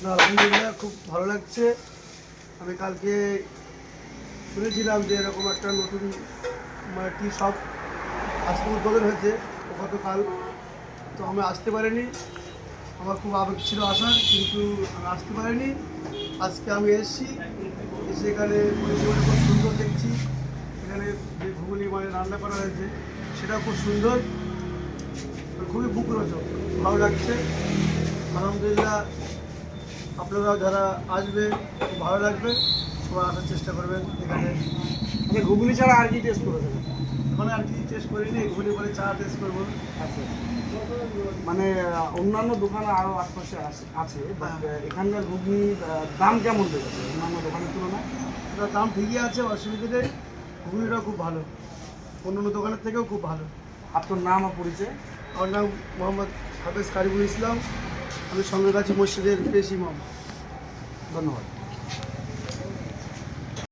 না, আলহামদুলিল্লাহ খুব ভালো লাগছে। আমি কালকে শুনেছিলাম যে এরকম একটা নতুন টি শপ আজকে উদ্বোধন হয়েছে গতকাল, তো আমি আসতে পারিনি। আমার খুব আবেগ ছিল আসার, কিন্তু আমি আসতে পারিনি। আজকে আমি এসেছি, এসে এখানে পরিষেবাটা খুব সুন্দর দেখছি। এখানে যে ঘুগনি মানে রান্না করা হয়েছে সেটাও খুব সুন্দর, খুবই মুখরোচক, ভালো লাগছে। আলহামদুলিল্লাহ, আপনারা যারা আসবে খুব ভালো লাগবে, সবাই আসার চেষ্টা করবেন এখানে। আচ্ছা, ঘুগনি ছাড়া আর কি টেস্ট করেছেন? ওখানে আর কি টেস্ট করিনি, ঘুরে পরে চা টেস্ট করবো। আচ্ছা, মানে অন্যান্য দোকানে আরও আশপাশে আছে, বাট এখানকার ঘুগনি দাম কেমন লেগেছে অন্যান্য দোকানের তুলনায়? এটা দাম ঠিকই আছে, অসুবিধা নেই। ঘুগনিটাও খুব ভালো, অন্যান্য দোকানের থেকেও খুব ভালো। আপনার নাম আর পরিচয়? আমার নাম মোহাম্মদ হাফেজ কারিবুল ইসলাম, আমি সঙ্গে কাছে মসজিদের পেশি ইমাম। ধন্যবাদ।